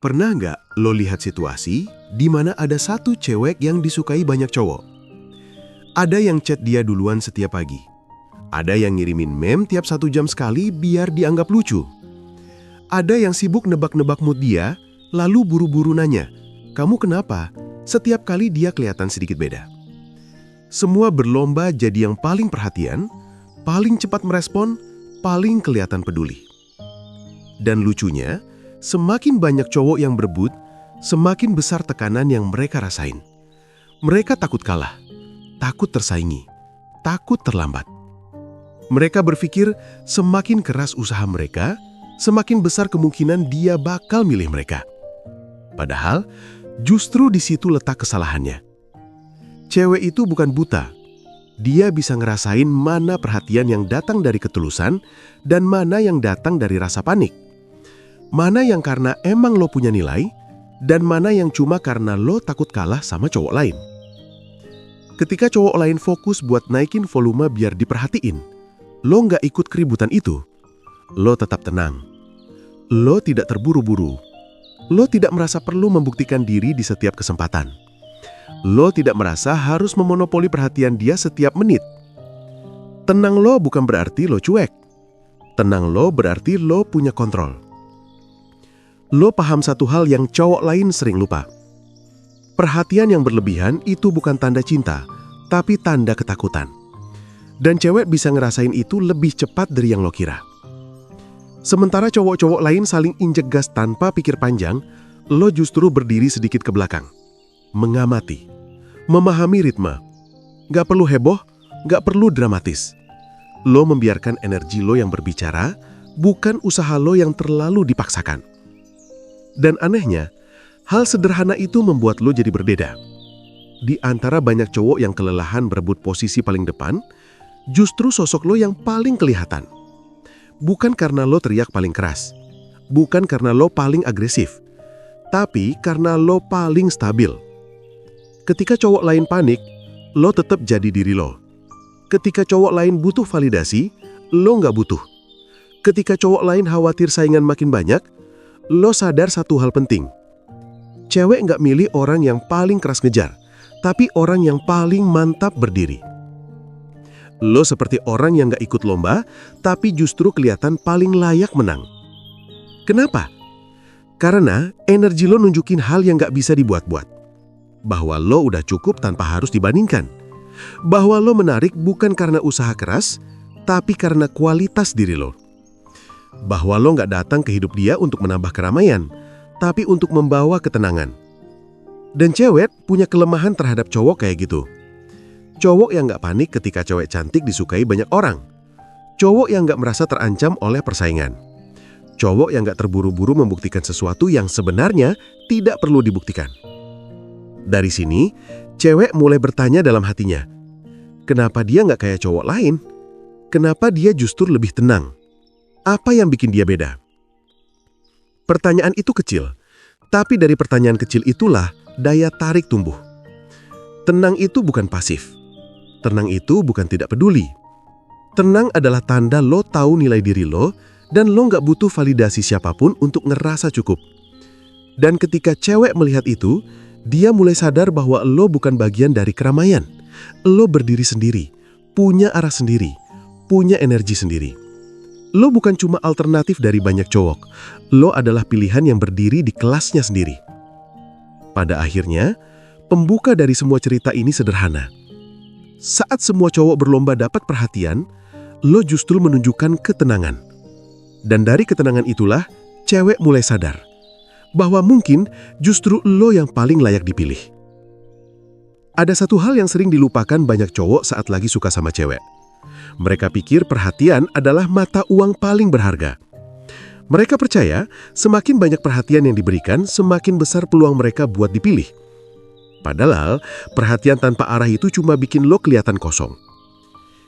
Pernah nggak lo lihat situasi di mana ada satu cewek yang disukai banyak cowok? Ada yang chat dia duluan setiap pagi. Ada yang ngirimin meme tiap 1 jam sekali biar dianggap lucu. Ada yang sibuk nebak-nebak mood dia, lalu buru-buru nanya, "Kamu kenapa?" Setiap kali dia kelihatan sedikit beda. Semua berlomba jadi yang paling perhatian, paling cepat merespon, paling kelihatan peduli. Dan lucunya, semakin banyak cowok yang berebut, semakin besar tekanan yang mereka rasain. Mereka takut kalah, takut tersaingi, takut terlambat. Mereka berpikir semakin keras usaha mereka, semakin besar kemungkinan dia bakal milih mereka. Padahal, justru di situ letak kesalahannya. Cewek itu bukan buta. Dia bisa ngerasain mana perhatian yang datang dari ketulusan dan mana yang datang dari rasa panik. Mana yang karena emang lo punya nilai, dan mana yang cuma karena lo takut kalah sama cowok lain. Ketika cowok lain fokus buat naikin volume biar diperhatiin, lo nggak ikut keributan itu. Lo tetap tenang. Lo tidak terburu-buru. Lo tidak merasa perlu membuktikan diri di setiap kesempatan. Lo tidak merasa harus memonopoli perhatian dia setiap menit. Tenang lo bukan berarti lo cuek. Tenang lo berarti lo punya kontrol. Lo paham satu hal yang cowok lain sering lupa. Perhatian yang berlebihan itu bukan tanda cinta, tapi tanda ketakutan. Dan cewek bisa ngerasain itu lebih cepat dari yang lo kira. Sementara cowok-cowok lain saling injek gas tanpa pikir panjang, lo justru berdiri sedikit ke belakang. Mengamati, memahami ritme. Gak perlu heboh, gak perlu dramatis. Lo membiarkan energi lo yang berbicara, bukan usaha lo yang terlalu dipaksakan. Dan anehnya, hal sederhana itu membuat lo jadi berbeda. Di antara banyak cowok yang kelelahan berebut posisi paling depan, justru sosok lo yang paling kelihatan. Bukan karena lo teriak paling keras, bukan karena lo paling agresif, tapi karena lo paling stabil. Ketika cowok lain panik, lo tetap jadi diri lo. Ketika cowok lain butuh validasi, lo nggak butuh. Ketika cowok lain khawatir saingan makin banyak, lo sadar satu hal penting. Cewek nggak milih orang yang paling keras ngejar, tapi orang yang paling mantap berdiri. Lo seperti orang yang nggak ikut lomba, tapi justru kelihatan paling layak menang. Kenapa? Karena energi lo nunjukin hal yang nggak bisa dibuat-buat. Bahwa lo udah cukup tanpa harus dibandingkan. Bahwa lo menarik bukan karena usaha keras, tapi karena kualitas diri lo. Bahwa lo nggak datang ke hidup dia untuk menambah keramaian, tapi untuk membawa ketenangan. Dan cewek punya kelemahan terhadap cowok kayak gitu. Cowok yang nggak panik ketika cewek cantik disukai banyak orang. Cowok yang nggak merasa terancam oleh persaingan. Cowok yang nggak terburu-buru membuktikan sesuatu yang sebenarnya tidak perlu dibuktikan. Dari sini, cewek mulai bertanya dalam hatinya, kenapa dia nggak kayak cowok lain? Kenapa dia justru lebih tenang? Apa yang bikin dia beda? Pertanyaan itu kecil, tapi dari pertanyaan kecil itulah daya tarik tumbuh. Tenang itu bukan pasif. Tenang itu bukan tidak peduli. Tenang adalah tanda lo tahu nilai diri lo dan lo nggak butuh validasi siapapun untuk ngerasa cukup. Dan ketika cewek melihat itu, dia mulai sadar bahwa lo bukan bagian dari keramaian. Lo berdiri sendiri, punya arah sendiri, punya energi sendiri. Lo bukan cuma alternatif dari banyak cowok. Lo adalah pilihan yang berdiri di kelasnya sendiri. Pada akhirnya, pembuka dari semua cerita ini sederhana. Saat semua cowok berlomba dapat perhatian, lo justru menunjukkan ketenangan. Dan dari ketenangan itulah, cewek mulai sadar bahwa mungkin justru lo yang paling layak dipilih. Ada satu hal yang sering dilupakan banyak cowok saat lagi suka sama cewek. Mereka pikir perhatian adalah mata uang paling berharga. Mereka percaya semakin banyak perhatian yang diberikan, semakin besar peluang mereka buat dipilih. Padahal, perhatian tanpa arah itu cuma bikin lo kelihatan kosong.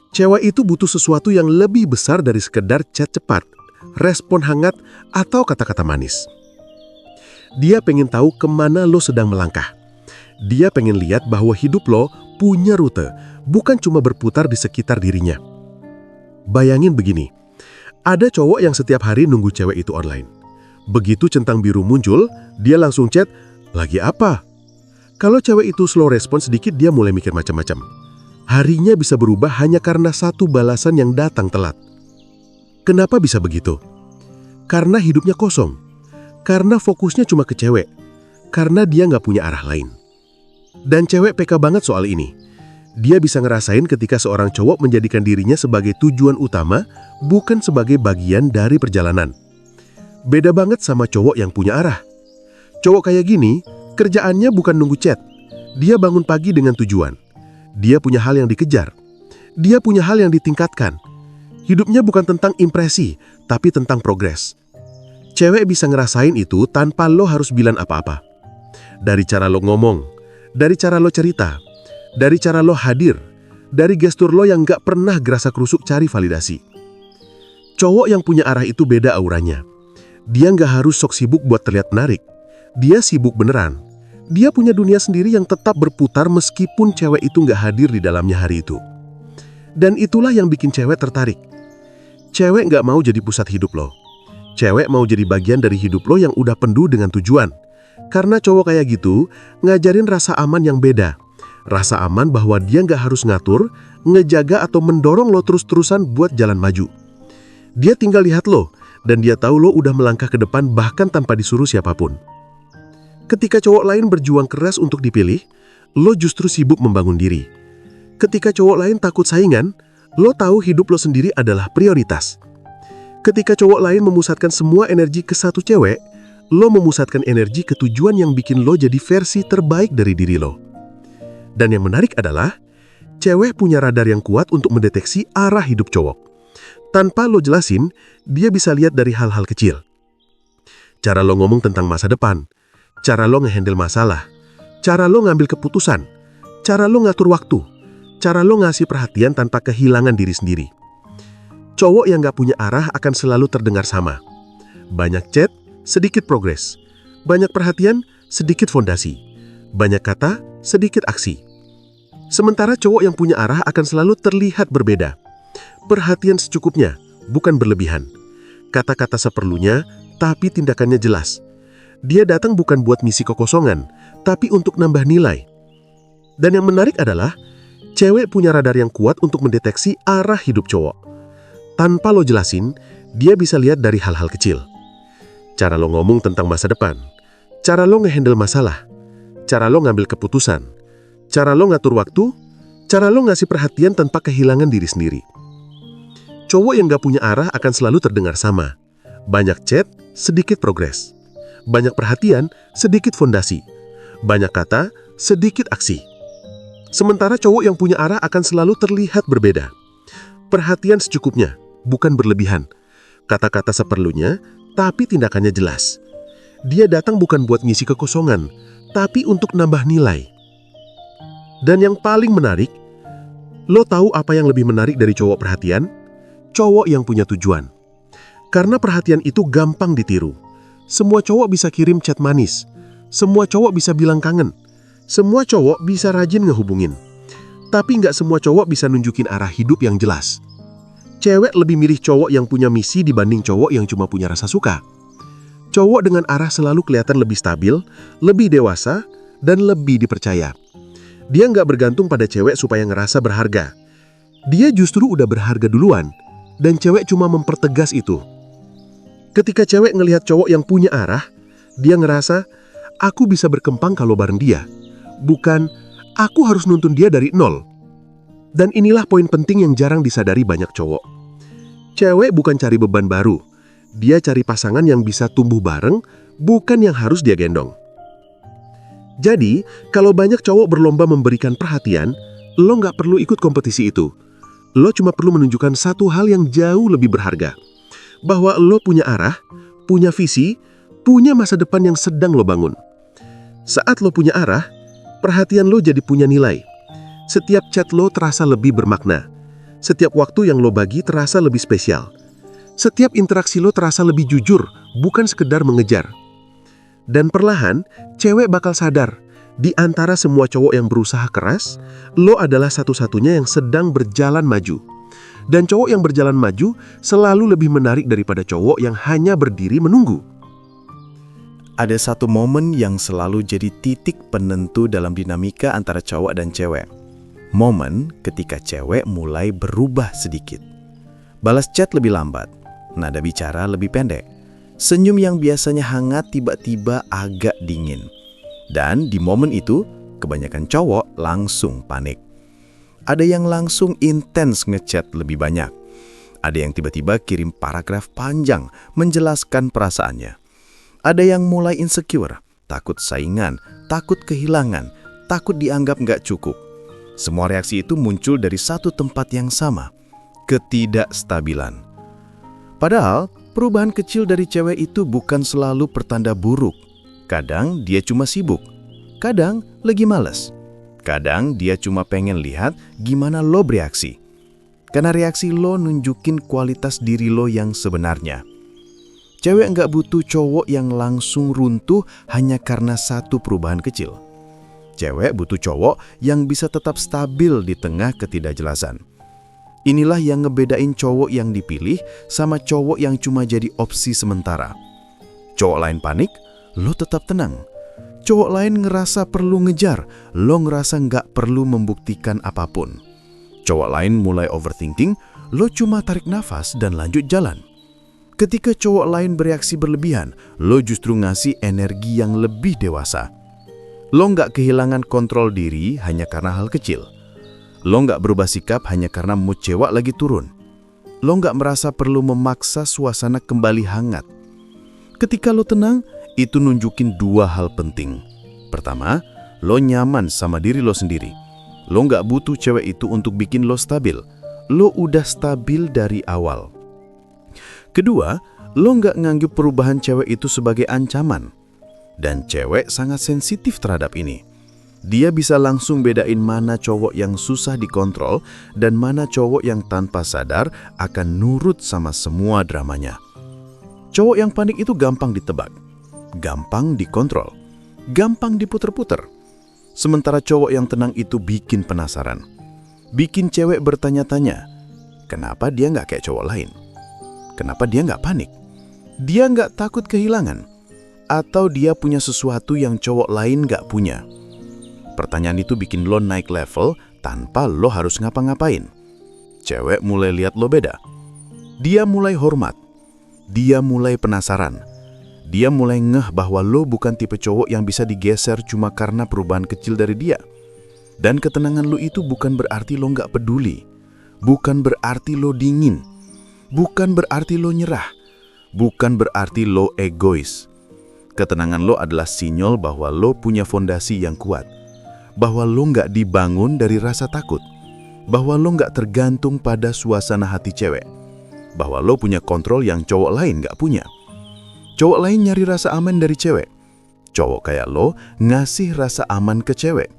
Cewek itu butuh sesuatu yang lebih besar dari sekedar chat cepat, respon hangat, atau kata-kata manis. Dia pengen tahu kemana lo sedang melangkah. Dia pengen lihat bahwa hidup lo punya rute, bukan cuma berputar di sekitar dirinya. Bayangin begini, ada cowok yang setiap hari nunggu cewek itu online. Begitu centang biru muncul, dia langsung chat, "Lagi apa?" Kalau cewek itu slow respon sedikit, dia mulai mikir macam-macam. Harinya bisa berubah hanya karena satu balasan yang datang telat. Kenapa bisa begitu? Karena hidupnya kosong. Karena fokusnya cuma ke cewek. Karena dia nggak punya arah lain. Dan cewek peka banget soal ini. Dia bisa ngerasain ketika seorang cowok menjadikan dirinya sebagai tujuan utama, bukan sebagai bagian dari perjalanan. Beda banget sama cowok yang punya arah. Cowok kayak gini, kerjaannya bukan nunggu chat. Dia bangun pagi dengan tujuan. Dia punya hal yang dikejar. Dia punya hal yang ditingkatkan. Hidupnya bukan tentang impresi, tapi tentang progres. Cewek bisa ngerasain itu tanpa lo harus bilang apa-apa. Dari cara lo ngomong, dari cara lo cerita, dari cara lo hadir, dari gestur lo yang gak pernah gerasa kerusuk cari validasi. Cowok yang punya arah itu beda auranya. Dia gak harus sok sibuk buat terlihat menarik. Dia sibuk beneran. Dia punya dunia sendiri yang tetap berputar meskipun cewek itu gak hadir di dalamnya hari itu. Dan itulah yang bikin cewek tertarik. Cewek gak mau jadi pusat hidup lo. Cewek mau jadi bagian dari hidup lo yang udah penuh dengan tujuan. Karena cowok kayak gitu ngajarin rasa aman yang beda. Rasa aman bahwa dia gak harus ngatur, ngejaga atau mendorong lo terus-terusan buat jalan maju. Dia tinggal lihat lo, dan dia tahu lo udah melangkah ke depan bahkan tanpa disuruh siapapun. Ketika cowok lain berjuang keras untuk dipilih, lo justru sibuk membangun diri. Ketika cowok lain takut saingan, lo tahu hidup lo sendiri adalah prioritas. Ketika cowok lain memusatkan semua energi ke satu cewek, lo memusatkan energi ke tujuan yang bikin lo jadi versi terbaik dari diri lo. Dan yang menarik adalah, cewek punya radar yang kuat untuk mendeteksi arah hidup cowok. Tanpa lo jelasin, dia bisa lihat dari hal-hal kecil. Cara lo ngomong tentang masa depan, cara lo ngehandle masalah, cara lo ngambil keputusan, cara lo ngatur waktu, cara lo ngasih perhatian tanpa kehilangan diri sendiri. Cowok yang gak punya arah akan selalu terdengar sama. Banyak chat, sedikit progres. Banyak perhatian, sedikit fondasi. Banyak kata, sedikit aksi. Sementara cowok yang punya arah akan selalu terlihat berbeda. Perhatian secukupnya, bukan berlebihan. Kata-kata seperlunya, tapi tindakannya jelas. Dia datang bukan buat misi kekosongan, tapi untuk nambah nilai. Dan yang menarik adalah, cewek punya radar yang kuat untuk mendeteksi arah hidup cowok. Tanpa lo jelasin, dia bisa lihat dari hal-hal kecil. Cara lo ngomong tentang masa depan, cara lo ngehandle masalah, cara lo ngambil keputusan, cara lo ngatur waktu, cara lo ngasih perhatian tanpa kehilangan diri sendiri. Cowok yang gak punya arah akan selalu terdengar sama. Banyak chat, sedikit progres. Banyak perhatian, sedikit fondasi. Banyak kata, sedikit aksi. Sementara cowok yang punya arah akan selalu terlihat berbeda. Perhatian secukupnya, bukan berlebihan. Kata-kata seperlunya, tapi tindakannya jelas. Dia datang bukan buat ngisi kekosongan, tapi untuk nambah nilai. Dan yang paling menarik, lo tahu apa yang lebih menarik dari cowok perhatian? Cowok yang punya tujuan. Karena perhatian itu gampang ditiru. Semua cowok bisa kirim chat manis. Semua cowok bisa bilang kangen. Semua cowok bisa rajin ngehubungin. Tapi nggak semua cowok bisa nunjukin arah hidup yang jelas. Cewek lebih milih cowok yang punya misi dibanding cowok yang cuma punya rasa suka. Cowok dengan arah selalu kelihatan lebih stabil, lebih dewasa, dan lebih dipercaya. Dia nggak bergantung pada cewek supaya ngerasa berharga. Dia justru udah berharga duluan, dan cewek cuma mempertegas itu. Ketika cewek ngelihat cowok yang punya arah, dia ngerasa, aku bisa berkembang kalau bareng dia. Bukan, aku harus nuntun dia dari nol. Dan inilah poin penting yang jarang disadari banyak cowok. Cewek bukan cari beban baru. Dia cari pasangan yang bisa tumbuh bareng, bukan yang harus dia gendong. Jadi, kalau banyak cowok berlomba memberikan perhatian, lo nggak perlu ikut kompetisi itu. Lo cuma perlu menunjukkan satu hal yang jauh lebih berharga. Bahwa lo punya arah, punya visi, punya masa depan yang sedang lo bangun. Saat lo punya arah, perhatian lo jadi punya nilai. Setiap chat lo terasa lebih bermakna. Setiap waktu yang lo bagi terasa lebih spesial. Setiap interaksi lo terasa lebih jujur, bukan sekedar mengejar. Dan perlahan, cewek bakal sadar, di antara semua cowok yang berusaha keras, lo adalah satu-satunya yang sedang berjalan maju. Dan cowok yang berjalan maju selalu lebih menarik daripada cowok yang hanya berdiri menunggu. Ada satu momen yang selalu jadi titik penentu dalam dinamika antara cowok dan cewek. Momen ketika cewek mulai berubah sedikit. Balas chat lebih lambat, nada bicara lebih pendek. Senyum yang biasanya hangat tiba-tiba agak dingin. Dan di momen itu, kebanyakan cowok langsung panik. Ada yang langsung intens ngechat lebih banyak. Ada yang tiba-tiba kirim paragraf panjang menjelaskan perasaannya. Ada yang mulai insecure, takut saingan, takut kehilangan, takut dianggap nggak cukup. Semua reaksi itu muncul dari satu tempat yang sama, ketidakstabilan. Padahal, perubahan kecil dari cewek itu bukan selalu pertanda buruk. Kadang dia cuma sibuk, kadang lagi malas. Kadang dia cuma pengen lihat gimana lo bereaksi. Karena reaksi lo nunjukin kualitas diri lo yang sebenarnya. Cewek nggak butuh cowok yang langsung runtuh hanya karena satu perubahan kecil. Cewek butuh cowok yang bisa tetap stabil di tengah ketidakjelasan. Inilah yang ngebedain cowok yang dipilih sama cowok yang cuma jadi opsi sementara. Cowok lain panik, lo tetap tenang. Cowok lain ngerasa perlu ngejar, lo ngerasa nggak perlu membuktikan apapun. Cowok lain mulai overthinking, lo cuma tarik nafas dan lanjut jalan. Ketika cowok lain bereaksi berlebihan, lo justru ngasih energi yang lebih dewasa. Lo nggak kehilangan kontrol diri hanya karena hal kecil. Lo nggak berubah sikap hanya karena mood cewek lagi turun. Lo nggak merasa perlu memaksa suasana kembali hangat. Ketika lo tenang, itu nunjukin dua hal penting. Pertama, lo nyaman sama diri lo sendiri. Lo nggak butuh cewek itu untuk bikin lo stabil. Lo udah stabil dari awal. Kedua, lo nggak nganggep perubahan cewek itu sebagai ancaman. Dan cewek sangat sensitif terhadap ini. Dia bisa langsung bedain mana cowok yang susah dikontrol dan mana cowok yang tanpa sadar akan nurut sama semua dramanya. Cowok yang panik itu gampang ditebak, gampang dikontrol, gampang diputer-puter. Sementara cowok yang tenang itu bikin penasaran. Bikin cewek bertanya-tanya, kenapa dia nggak kayak cowok lain? Kenapa dia nggak panik? Dia nggak takut kehilangan? Atau dia punya sesuatu yang cowok lain nggak punya? Pertanyaan itu bikin lo naik level tanpa lo harus ngapa-ngapain. Cewek mulai lihat lo beda. Dia mulai hormat. Dia mulai penasaran. Dia mulai ngeh bahwa lo bukan tipe cowok yang bisa digeser cuma karena perubahan kecil dari dia. Dan ketenangan lo itu bukan berarti lo nggak peduli. Bukan berarti lo dingin. Bukan berarti lo nyerah. Bukan berarti lo egois. Ketenangan lo adalah sinyal bahwa lo punya fondasi yang kuat. Bahwa lo nggak dibangun dari rasa takut. Bahwa lo nggak tergantung pada suasana hati cewek. Bahwa lo punya kontrol yang cowok lain nggak punya. Cowok lain nyari rasa aman dari cewek. Cowok kayak lo ngasih rasa aman ke cewek.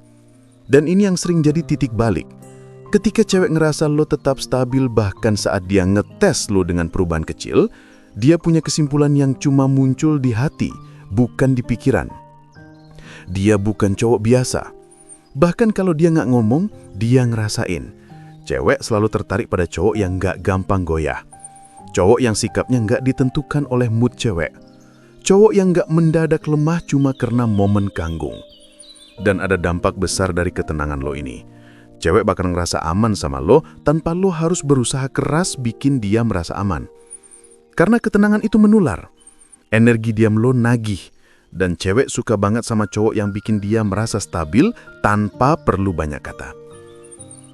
Dan ini yang sering jadi titik balik. Ketika cewek ngerasa lo tetap stabil bahkan saat dia ngetes lo dengan perubahan kecil, dia punya kesimpulan yang cuma muncul di hati, bukan di pikiran. Dia bukan cowok biasa. Bahkan kalau dia nggak ngomong, dia ngerasain. Cewek selalu tertarik pada cowok yang nggak gampang goyah. Cowok yang sikapnya nggak ditentukan oleh mood cewek. Cowok yang nggak mendadak lemah cuma karena momen kanggung. Dan ada dampak besar dari ketenangan lo ini. Cewek bakal ngerasa aman sama lo tanpa lo harus berusaha keras bikin dia merasa aman. Karena ketenangan itu menular. Energi diam lo nagih. Dan cewek suka banget sama cowok yang bikin dia merasa stabil tanpa perlu banyak kata.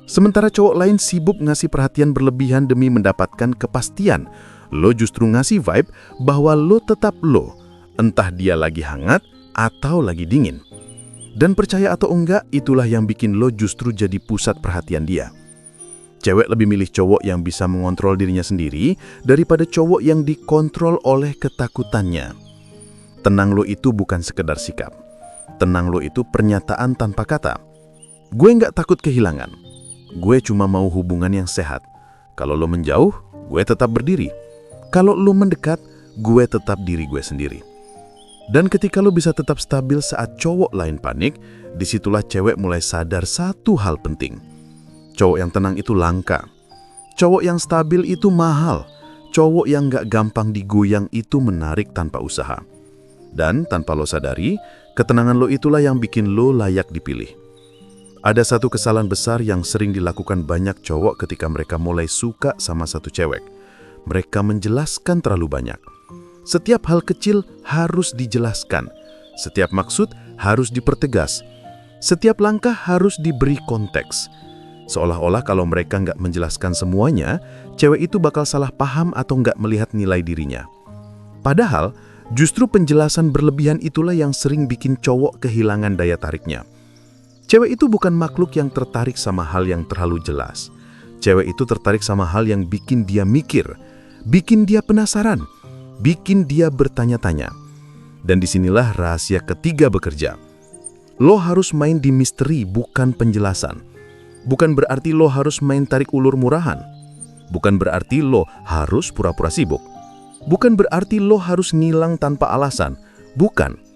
Sementara cowok lain sibuk ngasih perhatian berlebihan demi mendapatkan kepastian. Lo justru ngasih vibe bahwa lo tetap lo. Entah dia lagi hangat atau lagi dingin. Dan percaya atau enggak, itulah yang bikin lo justru jadi pusat perhatian dia. Cewek lebih milih cowok yang bisa mengontrol dirinya sendiri daripada cowok yang dikontrol oleh ketakutannya. Tenang lo itu bukan sekedar sikap. Tenang lo itu pernyataan tanpa kata. Gue nggak takut kehilangan. Gue cuma mau hubungan yang sehat. Kalau lo menjauh, gue tetap berdiri. Kalau lo mendekat, gue tetap diri gue sendiri. Dan ketika lo bisa tetap stabil saat cowok lain panik, disitulah cewek mulai sadar satu hal penting. Cowok yang tenang itu langka. Cowok yang stabil itu mahal. Cowok yang gak gampang digoyang itu menarik tanpa usaha. Dan tanpa lo sadari, ketenangan lo itulah yang bikin lo layak dipilih. Ada satu kesalahan besar yang sering dilakukan banyak cowok ketika mereka mulai suka sama satu cewek. Mereka menjelaskan terlalu banyak. Setiap hal kecil harus dijelaskan. Setiap maksud harus dipertegas. Setiap langkah harus diberi konteks. Seolah-olah kalau mereka nggak menjelaskan semuanya, cewek itu bakal salah paham atau nggak melihat nilai dirinya. Padahal, justru penjelasan berlebihan itulah yang sering bikin cowok kehilangan daya tariknya. Cewek itu bukan makhluk yang tertarik sama hal yang terlalu jelas. Cewek itu tertarik sama hal yang bikin dia mikir, bikin dia penasaran, bikin dia bertanya-tanya. Dan disinilah rahasia ketiga bekerja. Lo harus main di misteri, bukan penjelasan. Bukan berarti lo harus main tarik ulur murahan. Bukan berarti lo harus pura-pura sibuk. Bukan berarti lo harus ngilang tanpa alasan. Bukan.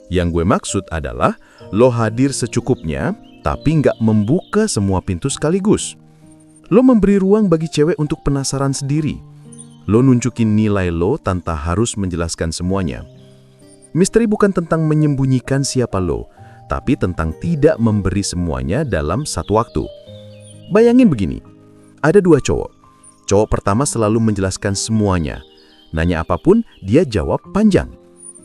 Yang gue maksud adalah lo hadir secukupnya, tapi nggak membuka semua pintu sekaligus. Lo memberi ruang bagi cewek untuk penasaran sendiri. Lo nunjukin nilai lo tanpa harus menjelaskan semuanya. Misteri bukan tentang menyembunyikan siapa lo, tapi tentang tidak memberi semuanya dalam satu waktu. Bayangin begini, ada dua cowok. Cowok pertama selalu menjelaskan semuanya. Nanya apapun, dia jawab panjang.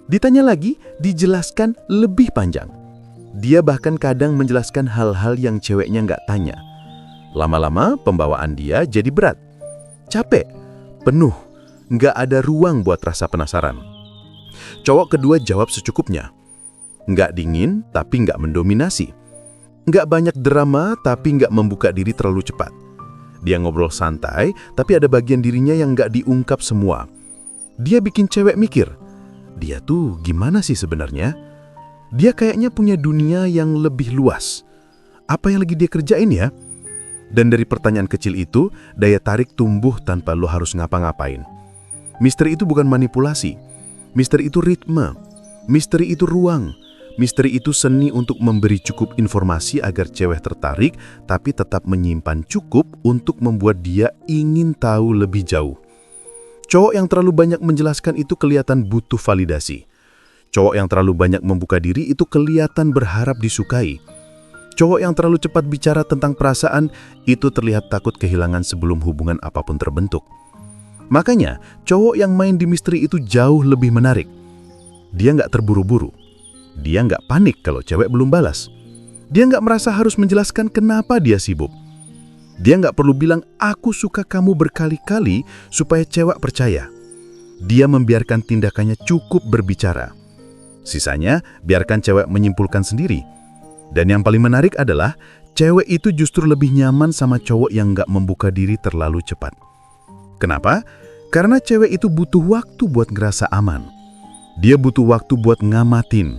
Ditanya lagi, dijelaskan lebih panjang. Dia bahkan kadang menjelaskan hal-hal yang ceweknya nggak tanya. Lama-lama, pembawaan dia jadi berat. Capek, penuh, nggak ada ruang buat rasa penasaran. Cowok kedua jawab secukupnya. Nggak dingin, tapi nggak mendominasi. Nggak banyak drama, tapi nggak membuka diri terlalu cepat. Dia ngobrol santai, tapi ada bagian dirinya yang nggak diungkap semua. Dia bikin cewek mikir, dia tuh gimana sih sebenarnya? Dia kayaknya punya dunia yang lebih luas. Apa yang lagi dia kerjain ya? Dan dari pertanyaan kecil itu, daya tarik tumbuh tanpa lo harus ngapa-ngapain. Misteri itu bukan manipulasi. Misteri itu ritme. Misteri itu ruang. Misteri itu seni untuk memberi cukup informasi agar cewek tertarik, tapi tetap menyimpan cukup untuk membuat dia ingin tahu lebih jauh. Cowok yang terlalu banyak menjelaskan itu kelihatan butuh validasi. Cowok yang terlalu banyak membuka diri itu kelihatan berharap disukai. Cowok yang terlalu cepat bicara tentang perasaan itu terlihat takut kehilangan sebelum hubungan apapun terbentuk. Makanya, cowok yang main di misteri itu jauh lebih menarik. Dia nggak terburu-buru. Dia nggak panik kalau cewek belum balas. Dia nggak merasa harus menjelaskan kenapa dia sibuk. Dia nggak perlu bilang, aku suka kamu berkali-kali supaya cewek percaya. Dia membiarkan tindakannya cukup berbicara. Sisanya, biarkan cewek menyimpulkan sendiri. Dan yang paling menarik adalah, cewek itu justru lebih nyaman sama cowok yang nggak membuka diri terlalu cepat. Kenapa? Karena cewek itu butuh waktu buat ngerasa aman. Dia butuh waktu buat ngamatin.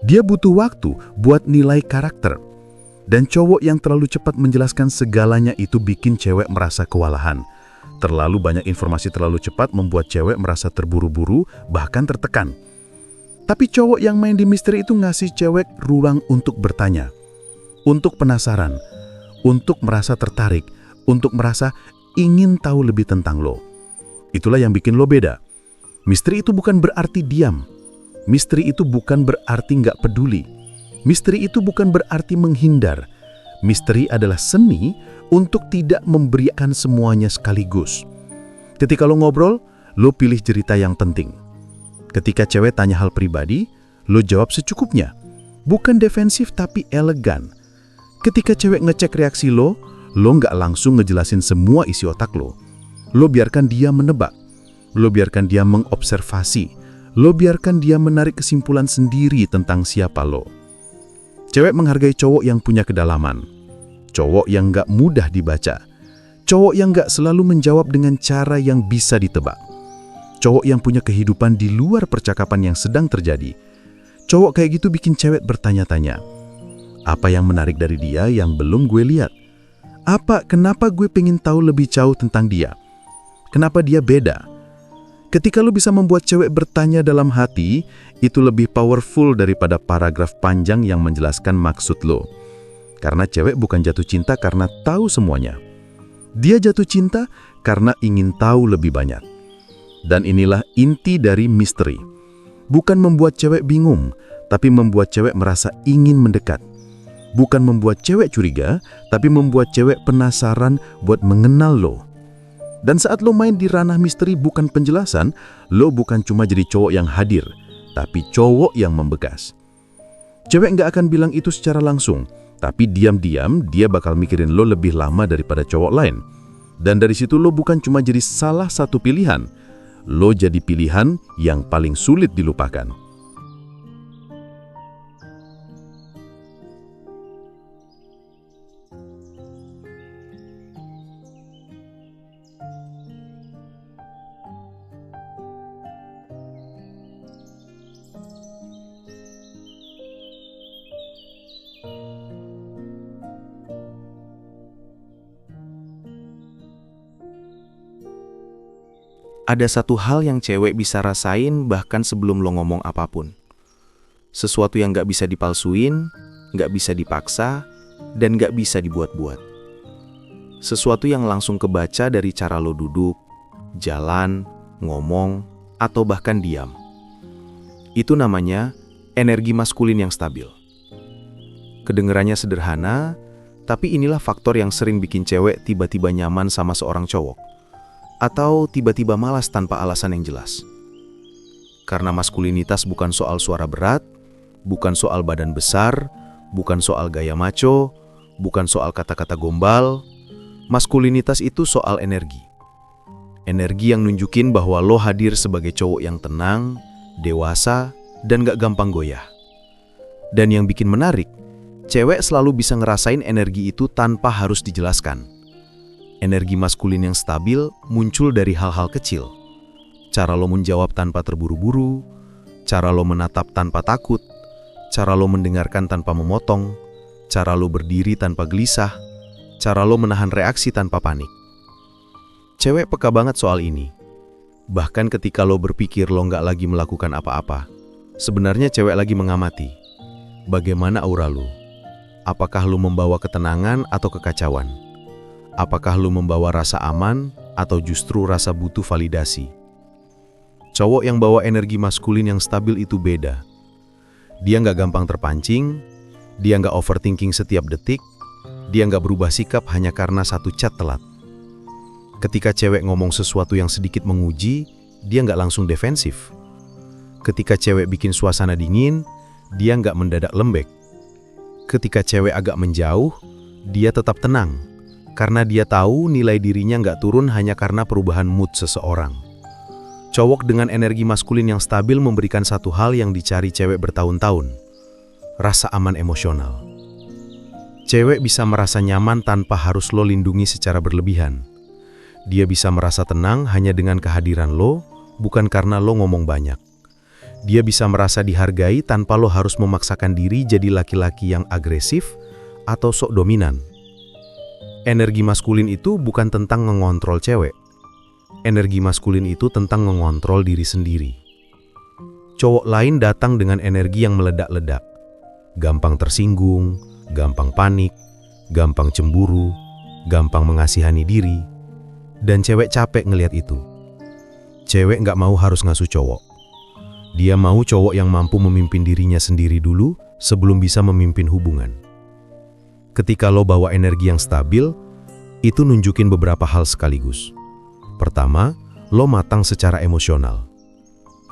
Dia butuh waktu buat nilai karakter. Dan cowok yang terlalu cepat menjelaskan segalanya itu bikin cewek merasa kewalahan. Terlalu banyak informasi terlalu cepat membuat cewek merasa terburu-buru, bahkan tertekan. Tapi cowok yang main di misteri itu ngasih cewek ruang untuk bertanya, untuk penasaran, untuk merasa tertarik, untuk merasa ingin tahu lebih tentang lo. Itulah yang bikin lo beda. Misteri itu bukan berarti diam. Misteri itu bukan berarti nggak peduli. Misteri itu bukan berarti menghindar. Misteri adalah seni untuk tidak memberikan semuanya sekaligus. Ketika lo ngobrol, lo pilih cerita yang penting. Ketika cewek tanya hal pribadi, lo jawab secukupnya. Bukan defensif tapi elegan. Ketika cewek ngecek reaksi lo nggak langsung ngejelasin semua isi otak lo. Lo biarkan dia menebak. Lo biarkan dia mengobservasi. Lo biarkan dia menarik kesimpulan sendiri tentang siapa lo. Cewek menghargai cowok yang punya kedalaman. Cowok yang nggak mudah dibaca. Cowok yang nggak selalu menjawab dengan cara yang bisa ditebak. Cowok yang punya kehidupan di luar percakapan yang sedang terjadi. Cowok kayak gitu bikin cewek bertanya-tanya. Apa yang menarik dari dia yang belum gue lihat? Kenapa gue pengen tahu lebih jauh tentang dia? Kenapa dia beda? Ketika lo bisa membuat cewek bertanya dalam hati, itu lebih powerful daripada paragraf panjang yang menjelaskan maksud lo. Karena cewek bukan jatuh cinta karena tahu semuanya. Dia jatuh cinta karena ingin tahu lebih banyak. Dan inilah inti dari misteri. Bukan membuat cewek bingung, tapi membuat cewek merasa ingin mendekat. Bukan membuat cewek curiga, tapi membuat cewek penasaran buat mengenal lo. Dan saat lo main di ranah misteri bukan penjelasan, lo bukan cuma jadi cowok yang hadir, tapi cowok yang membekas. Cewek nggak akan bilang itu secara langsung, tapi diam-diam dia bakal mikirin lo lebih lama daripada cowok lain. Dan dari situ lo bukan cuma jadi salah satu pilihan, lo jadi pilihan yang paling sulit dilupakan. Ada satu hal yang cewek bisa rasain bahkan sebelum lo ngomong apapun. Sesuatu yang gak bisa dipalsuin, gak bisa dipaksa, dan gak bisa dibuat-buat. Sesuatu yang langsung kebaca dari cara lo duduk, jalan, ngomong, atau bahkan diam. Itu namanya energi maskulin yang stabil. Kedengerannya sederhana, tapi inilah faktor yang sering bikin cewek tiba-tiba nyaman sama seorang cowok. Atau tiba-tiba malas tanpa alasan yang jelas. Karena maskulinitas bukan soal suara berat, bukan soal badan besar, bukan soal gaya macho, bukan soal kata-kata gombal. Maskulinitas itu soal energi. Energi yang nunjukin bahwa lo hadir sebagai cowok yang tenang, dewasa, dan gak gampang goyah. Dan yang bikin menarik, cewek selalu bisa ngerasain energi itu tanpa harus dijelaskan. Energi maskulin yang stabil muncul dari hal-hal kecil. Cara lo menjawab tanpa terburu-buru, cara lo menatap tanpa takut, cara lo mendengarkan tanpa memotong, cara lo berdiri tanpa gelisah, cara lo menahan reaksi tanpa panik. Cewek peka banget soal ini. Bahkan ketika lo berpikir lo nggak lagi melakukan apa-apa, sebenarnya cewek lagi mengamati. Bagaimana aura lo? Apakah lo membawa ketenangan atau kekacauan? Apakah lu membawa rasa aman atau justru rasa butuh validasi? Cowok yang bawa energi maskulin yang stabil itu beda. Dia nggak gampang terpancing, dia nggak overthinking setiap detik, dia nggak berubah sikap hanya karena satu chat telat. Ketika cewek ngomong sesuatu yang sedikit menguji, dia nggak langsung defensif. Ketika cewek bikin suasana dingin, dia nggak mendadak lembek. Ketika cewek agak menjauh, dia tetap tenang. Karena dia tahu nilai dirinya nggak turun hanya karena perubahan mood seseorang. Cowok dengan energi maskulin yang stabil memberikan satu hal yang dicari cewek bertahun-tahun. Rasa aman emosional. Cewek bisa merasa nyaman tanpa harus lo lindungi secara berlebihan. Dia bisa merasa tenang hanya dengan kehadiran lo, bukan karena lo ngomong banyak. Dia bisa merasa dihargai tanpa lo harus memaksakan diri jadi laki-laki yang agresif atau sok dominan. Energi maskulin itu bukan tentang mengontrol cewek. Energi maskulin itu tentang mengontrol diri sendiri. Cowok lain datang dengan energi yang meledak-ledak. Gampang tersinggung, gampang panik, gampang cemburu, gampang mengasihani diri. Dan cewek capek ngelihat itu. Cewek nggak mau harus ngasuh cowok. Dia mau cowok yang mampu memimpin dirinya sendiri dulu sebelum bisa memimpin hubungan. Ketika lo bawa energi yang stabil, itu nunjukin beberapa hal sekaligus. Pertama, lo matang secara emosional.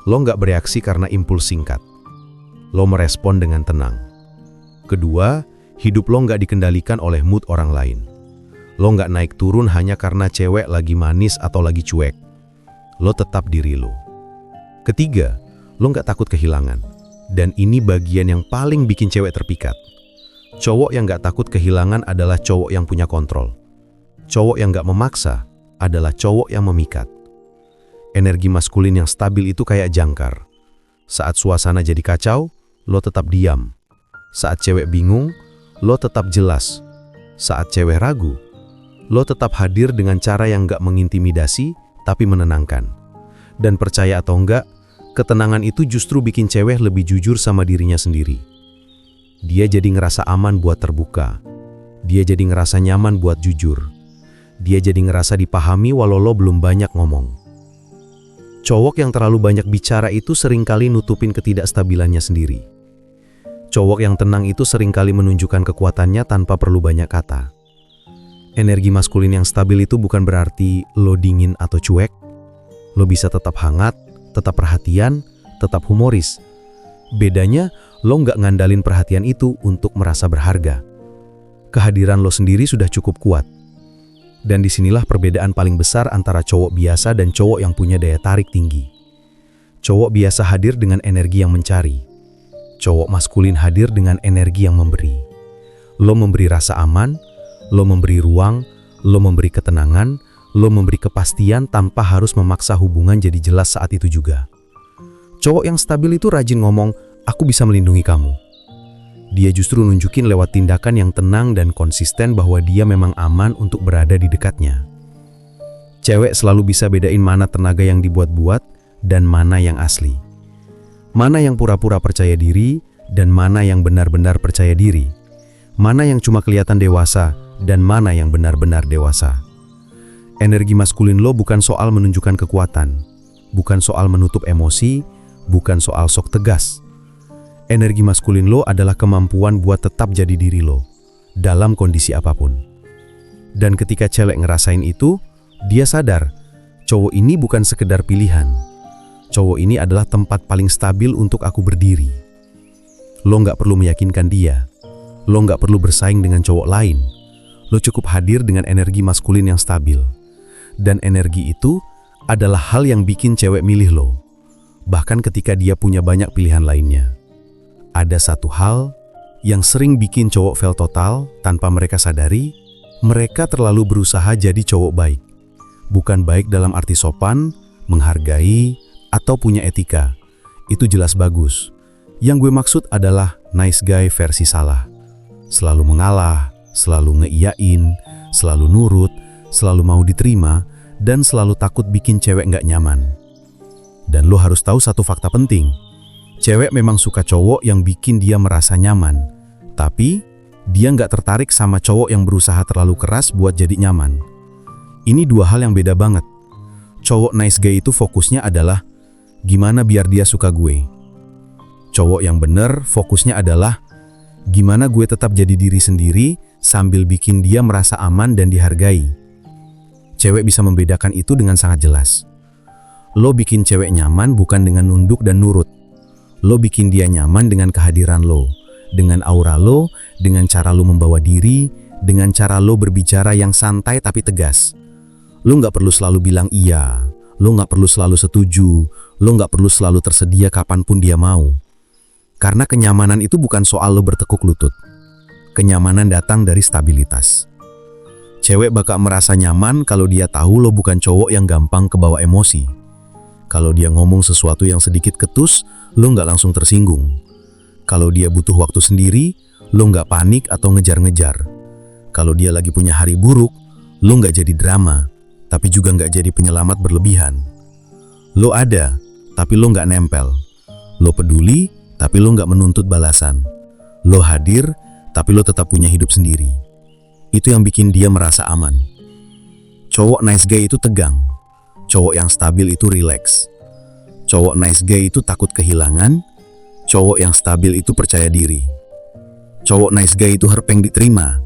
Lo nggak bereaksi karena impuls singkat. Lo merespon dengan tenang. Kedua, hidup lo nggak dikendalikan oleh mood orang lain. Lo nggak naik turun hanya karena cewek lagi manis atau lagi cuek. Lo tetap diri lo. Ketiga, lo nggak takut kehilangan. Dan ini bagian yang paling bikin cewek terpikat. Cowok yang gak takut kehilangan adalah cowok yang punya kontrol. Cowok yang gak memaksa adalah cowok yang memikat. Energi maskulin yang stabil itu kayak jangkar. Saat suasana jadi kacau, lo tetap diam. Saat cewek bingung, lo tetap jelas. Saat cewek ragu, lo tetap hadir dengan cara yang gak mengintimidasi, tapi menenangkan. Dan percaya atau enggak, ketenangan itu justru bikin cewek lebih jujur sama dirinya sendiri. Dia jadi ngerasa aman buat terbuka. Dia jadi ngerasa nyaman buat jujur. Dia jadi ngerasa dipahami walau lo belum banyak ngomong. Cowok yang terlalu banyak bicara itu seringkali nutupin ketidakstabilannya sendiri. Cowok yang tenang itu seringkali menunjukkan kekuatannya tanpa perlu banyak kata. Energi maskulin yang stabil itu bukan berarti lo dingin atau cuek. Lo bisa tetap hangat, tetap perhatian, tetap humoris. Bedanya, lo nggak ngandalin perhatian itu untuk merasa berharga. Kehadiran lo sendiri sudah cukup kuat. Dan disinilah perbedaan paling besar antara cowok biasa dan cowok yang punya daya tarik tinggi. Cowok biasa hadir dengan energi yang mencari. Cowok maskulin hadir dengan energi yang memberi. Lo memberi rasa aman, lo memberi ruang, lo memberi ketenangan, lo memberi kepastian tanpa harus memaksa hubungan jadi jelas saat itu juga. Cowok yang stabil itu rajin ngomong, "Aku bisa melindungi kamu." Dia justru nunjukin lewat tindakan yang tenang dan konsisten bahwa dia memang aman untuk berada di dekatnya. Cewek selalu bisa bedain mana tenaga yang dibuat-buat dan mana yang asli. Mana yang pura-pura percaya diri dan mana yang benar-benar percaya diri. Mana yang cuma kelihatan dewasa dan mana yang benar-benar dewasa. Energi maskulin lo bukan soal menunjukkan kekuatan, bukan soal menutup emosi, bukan soal sok tegas. Energi maskulin lo adalah kemampuan buat tetap jadi diri lo, dalam kondisi apapun. Dan ketika cewek ngerasain itu, dia sadar, cowok ini bukan sekedar pilihan. Cowok ini adalah tempat paling stabil untuk aku berdiri. Lo nggak perlu meyakinkan dia. Lo nggak perlu bersaing dengan cowok lain. Lo cukup hadir dengan energi maskulin yang stabil. Dan energi itu adalah hal yang bikin cewek milih lo. Bahkan ketika dia punya banyak pilihan lainnya. Ada satu hal yang sering bikin cowok fail total tanpa mereka sadari, mereka terlalu berusaha jadi cowok baik. Bukan baik dalam arti sopan, menghargai, atau punya etika. Itu jelas bagus. Yang gue maksud adalah nice guy versi salah. Selalu mengalah, selalu ngeiyain, selalu nurut, selalu mau diterima, dan selalu takut bikin cewek nggak nyaman. Dan lo harus tahu satu fakta penting. Cewek memang suka cowok yang bikin dia merasa nyaman. Tapi, dia nggak tertarik sama cowok yang berusaha terlalu keras buat jadi nyaman. Ini dua hal yang beda banget. Cowok nice guy itu fokusnya adalah gimana biar dia suka gue. Cowok yang bener fokusnya adalah gimana gue tetap jadi diri sendiri sambil bikin dia merasa aman dan dihargai. Cewek bisa membedakan itu dengan sangat jelas. Lo bikin cewek nyaman bukan dengan nunduk dan nurut. Lo bikin dia nyaman dengan kehadiran lo, dengan aura lo, dengan cara lo membawa diri, dengan cara lo berbicara yang santai tapi tegas. Lo nggak perlu selalu bilang iya, lo nggak perlu selalu setuju, lo nggak perlu selalu tersedia kapanpun dia mau. Karena kenyamanan itu bukan soal lo bertekuk lutut. Kenyamanan datang dari stabilitas. Cewek bakal merasa nyaman kalau dia tahu lo bukan cowok yang gampang kebawa emosi. Kalau dia ngomong sesuatu yang sedikit ketus, lo nggak langsung tersinggung. Kalau dia butuh waktu sendiri, lo nggak panik atau ngejar-ngejar. Kalau dia lagi punya hari buruk, lo nggak jadi drama, tapi juga nggak jadi penyelamat berlebihan. Lo ada, tapi lo nggak nempel. Lo peduli, tapi lo nggak menuntut balasan. Lo hadir, tapi lo tetap punya hidup sendiri. Itu yang bikin dia merasa aman. Cowok nice guy itu tegang. Cowok yang stabil itu rileks. Cowok nice guy itu takut kehilangan. Cowok yang stabil itu percaya diri. Cowok nice guy itu herpeng diterima.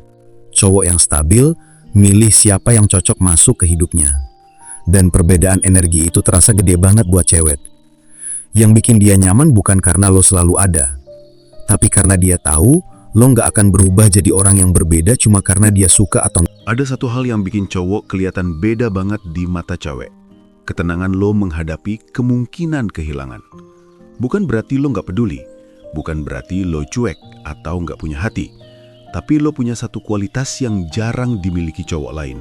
Cowok yang stabil milih siapa yang cocok masuk ke hidupnya. Dan perbedaan energi itu terasa gede banget buat cewek. Yang bikin dia nyaman bukan karena lo selalu ada, tapi karena dia tahu lo nggak akan berubah jadi orang yang berbeda cuma karena dia suka atau... Ada satu hal yang bikin cowok kelihatan beda banget di mata cewek. Ketenangan lo menghadapi kemungkinan kehilangan. Bukan berarti lo nggak peduli, bukan berarti lo cuek atau nggak punya hati. Tapi lo punya satu kualitas yang jarang dimiliki cowok lain.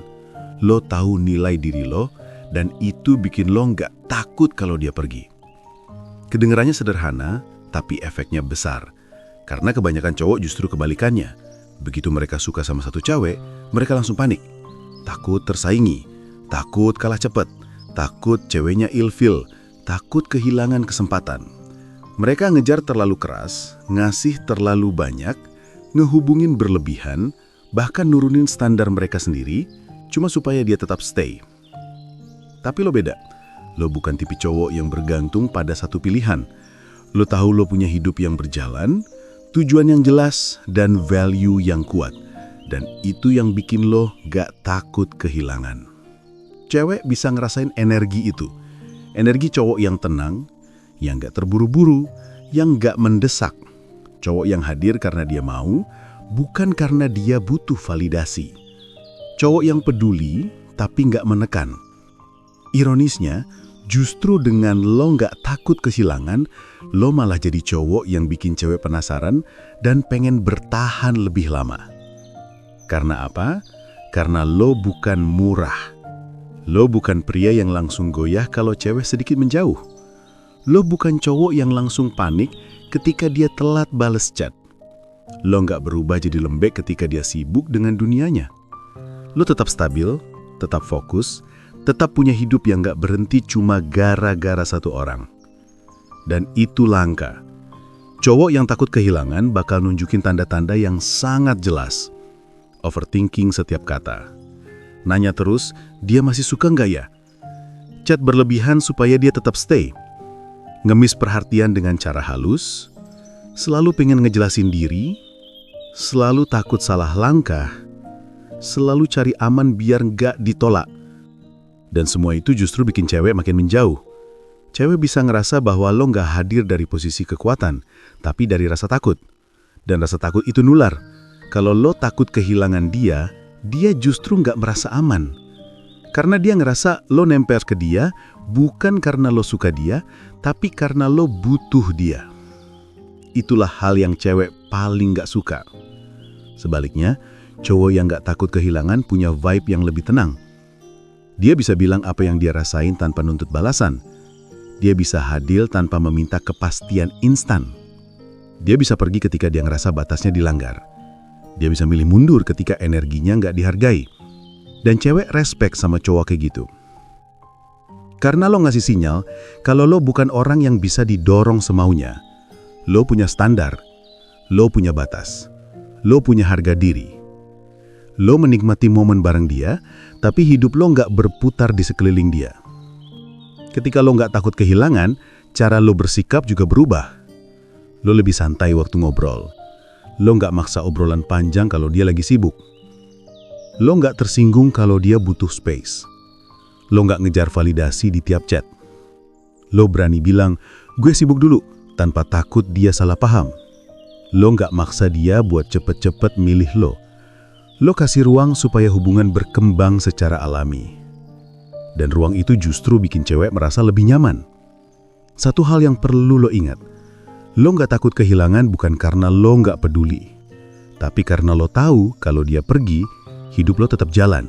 Lo tahu nilai diri lo, dan itu bikin lo nggak takut kalau dia pergi. Kedengarannya sederhana, tapi efeknya besar. Karena kebanyakan cowok justru kebalikannya. Begitu mereka suka sama satu cewek, mereka langsung panik. Takut tersaingi, takut kalah cepat, takut ceweknya ilfil, takut kehilangan kesempatan. Mereka ngejar terlalu keras, ngasih terlalu banyak, ngehubungin berlebihan, bahkan nurunin standar mereka sendiri, cuma supaya dia tetap stay. Tapi lo beda. Lo bukan tipe cowok yang bergantung pada satu pilihan. Lo tahu lo punya hidup yang berjalan, tujuan yang jelas, dan value yang kuat. Dan itu yang bikin lo gak takut kehilangan. Cewek bisa ngerasain energi itu. Energi cowok yang tenang, yang gak terburu-buru, yang gak mendesak. Cowok yang hadir karena dia mau, bukan karena dia butuh validasi. Cowok yang peduli, tapi gak menekan. Ironisnya, justru dengan lo nggak takut kehilangan, lo malah jadi cowok yang bikin cewek penasaran dan pengen bertahan lebih lama. Karena apa? Karena lo bukan murah. Lo bukan pria yang langsung goyah kalau cewek sedikit menjauh. Lo bukan cowok yang langsung panik ketika dia telat bales chat. Lo nggak berubah jadi lembek ketika dia sibuk dengan dunianya. Lo tetap stabil, tetap fokus, tetap punya hidup yang gak berhenti cuma gara-gara satu orang. Dan itu langka. Cowok yang takut kehilangan bakal nunjukin tanda-tanda yang sangat jelas. Overthinking setiap kata. Nanya terus, dia masih suka gak ya? Chat berlebihan supaya dia tetap stay. Ngemis perhatian dengan cara halus. Selalu pengen ngejelasin diri. Selalu takut salah langkah. Selalu cari aman biar gak ditolak. Dan semua itu justru bikin cewek makin menjauh. Cewek bisa ngerasa bahwa lo nggak hadir dari posisi kekuatan, tapi dari rasa takut. Dan rasa takut itu nular. Kalau lo takut kehilangan dia justru nggak merasa aman. Karena dia ngerasa lo nempel ke dia, bukan karena lo suka dia, tapi karena lo butuh dia. Itulah hal yang cewek paling nggak suka. Sebaliknya, cowok yang nggak takut kehilangan punya vibe yang lebih tenang. Dia bisa bilang apa yang dia rasain tanpa nuntut balasan. Dia bisa hadir tanpa meminta kepastian instan. Dia bisa pergi ketika dia ngerasa batasnya dilanggar. Dia bisa milih mundur ketika energinya nggak dihargai. Dan cewek respect sama cowok kayak gitu. Karena lo ngasih sinyal kalau lo bukan orang yang bisa didorong semaunya. Lo punya standar. Lo punya batas. Lo punya harga diri. Lo menikmati momen bareng dia, tapi hidup lo nggak berputar di sekeliling dia. Ketika lo nggak takut kehilangan, cara lo bersikap juga berubah. Lo lebih santai waktu ngobrol. Lo nggak maksa obrolan panjang kalau dia lagi sibuk. Lo nggak tersinggung kalau dia butuh space. Lo nggak ngejar validasi di tiap chat. Lo berani bilang, gue sibuk dulu, tanpa takut dia salah paham. Lo nggak maksa dia buat cepet-cepet milih lo. Lo kasih ruang supaya hubungan berkembang secara alami. Dan ruang itu justru bikin cewek merasa lebih nyaman. Satu hal yang perlu lo ingat. Lo nggak takut kehilangan bukan karena lo nggak peduli. Tapi karena lo tahu kalau dia pergi, hidup lo tetap jalan.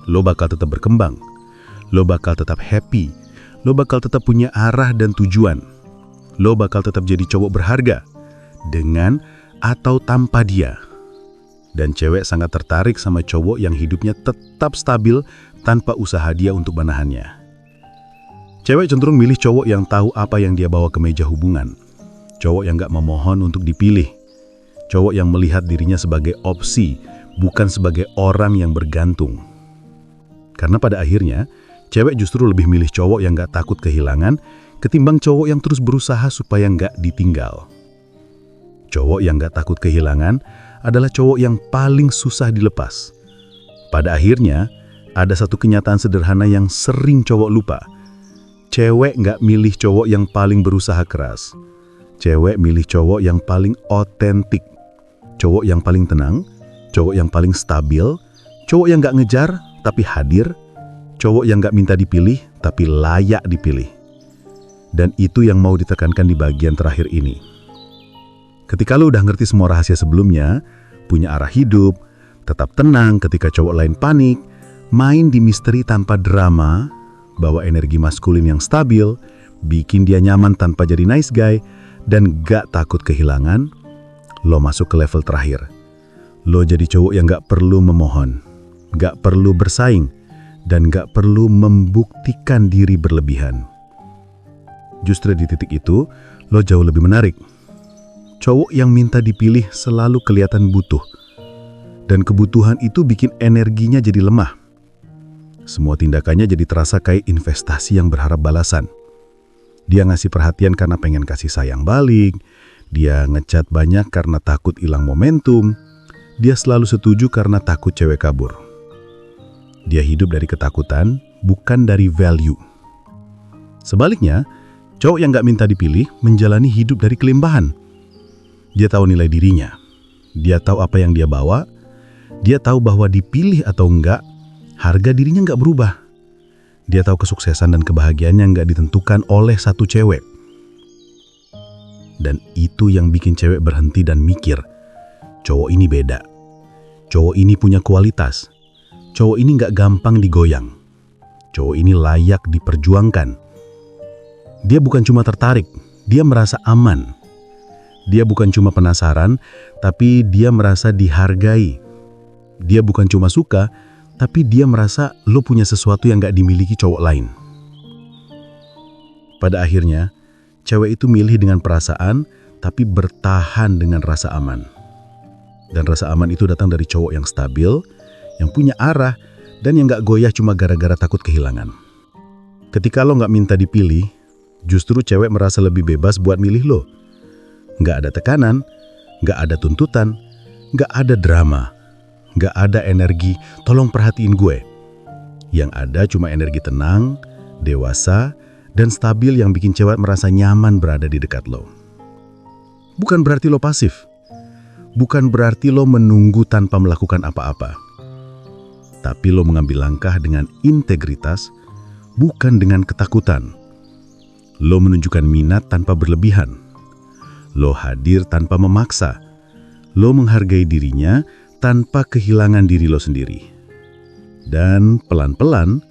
Lo bakal tetap berkembang. Lo bakal tetap happy. Lo bakal tetap punya arah dan tujuan. Lo bakal tetap jadi cowok berharga. Dengan atau tanpa dia. Dan cewek sangat tertarik sama cowok yang hidupnya tetap stabil tanpa usaha dia untuk menahannya. Cewek cenderung milih cowok yang tahu apa yang dia bawa ke meja hubungan. Cowok yang gak memohon untuk dipilih. Cowok yang melihat dirinya sebagai opsi, bukan sebagai orang yang bergantung. Karena pada akhirnya, cewek justru lebih milih cowok yang gak takut kehilangan ketimbang cowok yang terus berusaha supaya gak ditinggal. Cowok yang gak takut kehilangan adalah cowok yang paling susah dilepas. Pada akhirnya, ada satu kenyataan sederhana yang sering cowok lupa. Cewek nggak milih cowok yang paling berusaha keras. Cewek milih cowok yang paling otentik. Cowok yang paling tenang, cowok yang paling stabil, cowok yang nggak ngejar tapi hadir, cowok yang nggak minta dipilih tapi layak dipilih. Dan itu yang mau ditekankan di bagian terakhir ini. Ketika lo udah ngerti semua rahasia sebelumnya, punya arah hidup, tetap tenang ketika cowok lain panik, main di misteri tanpa drama, bawa energi maskulin yang stabil, bikin dia nyaman tanpa jadi nice guy, dan gak takut kehilangan, lo masuk ke level terakhir. Lo jadi cowok yang gak perlu memohon, gak perlu bersaing, dan gak perlu membuktikan diri berlebihan. Justru di titik itu, lo jauh lebih menarik. Cowok yang minta dipilih selalu kelihatan butuh. Dan kebutuhan itu bikin energinya jadi lemah. Semua tindakannya jadi terasa kayak investasi yang berharap balasan. Dia ngasih perhatian karena pengen kasih sayang balik. Dia ngechat banyak karena takut hilang momentum. Dia selalu setuju karena takut cewek kabur. Dia hidup dari ketakutan, bukan dari value. Sebaliknya, cowok yang gak minta dipilih menjalani hidup dari kelimbahan. Dia tahu nilai dirinya. Dia tahu apa yang dia bawa. Dia tahu bahwa dipilih atau enggak, harga dirinya nggak berubah. Dia tahu kesuksesan dan kebahagiaannya nggak ditentukan oleh satu cewek. Dan itu yang bikin cewek berhenti dan mikir, cowok ini beda. Cowok ini punya kualitas. Cowok ini nggak gampang digoyang. Cowok ini layak diperjuangkan. Dia bukan cuma tertarik, dia merasa aman. Dia bukan cuma penasaran, tapi dia merasa dihargai. Dia bukan cuma suka, tapi dia merasa lo punya sesuatu yang gak dimiliki cowok lain. Pada akhirnya, cewek itu milih dengan perasaan, tapi bertahan dengan rasa aman. Dan rasa aman itu datang dari cowok yang stabil, yang punya arah, dan yang gak goyah cuma gara-gara takut kehilangan. Ketika lo gak minta dipilih, justru cewek merasa lebih bebas buat milih lo. Gak ada tekanan, gak ada tuntutan, gak ada drama. Gak ada energi, tolong perhatiin gue. Yang ada cuma energi tenang, dewasa, dan stabil yang bikin cewek merasa nyaman berada di dekat lo. Bukan berarti lo pasif. Bukan berarti lo menunggu tanpa melakukan apa-apa. Tapi lo mengambil langkah dengan integritas, bukan dengan ketakutan. Lo menunjukkan minat tanpa berlebihan. Lo hadir tanpa memaksa. Lo menghargai dirinya tanpa kehilangan diri lo sendiri. Dan pelan-pelan,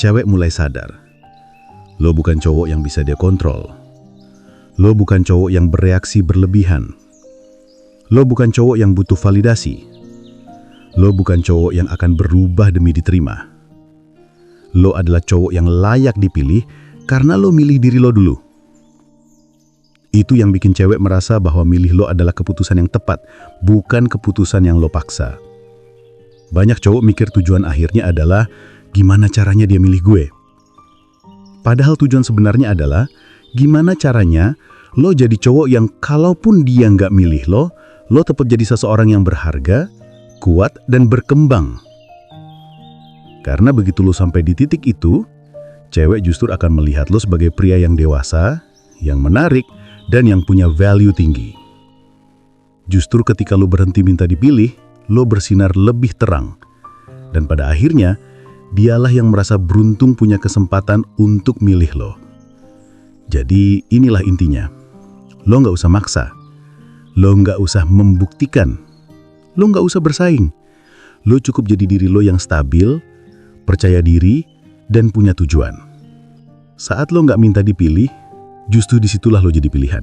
cewek mulai sadar. Lo bukan cowok yang bisa dia kontrol. Lo bukan cowok yang bereaksi berlebihan. Lo bukan cowok yang butuh validasi. Lo bukan cowok yang akan berubah demi diterima. Lo adalah cowok yang layak dipilih karena lo milih diri lo dulu. Itu yang bikin cewek merasa bahwa milih lo adalah keputusan yang tepat, bukan keputusan yang lo paksa. Banyak cowok mikir tujuan akhirnya adalah gimana caranya dia milih gue. Padahal tujuan sebenarnya adalah gimana caranya lo jadi cowok yang kalaupun dia nggak milih lo tetap jadi seseorang yang berharga, kuat, dan berkembang. Karena begitu lo sampai di titik itu, cewek justru akan melihat lo sebagai pria yang dewasa, yang menarik, dan yang punya value tinggi. Justru ketika lo berhenti minta dipilih, lo bersinar lebih terang. Dan pada akhirnya, dialah yang merasa beruntung punya kesempatan untuk milih lo. Jadi inilah intinya. Lo nggak usah maksa. Lo nggak usah membuktikan. Lo nggak usah bersaing. Lo cukup jadi diri lo yang stabil, percaya diri, dan punya tujuan. Saat lo nggak minta dipilih, justru disitulah lo jadi pilihan.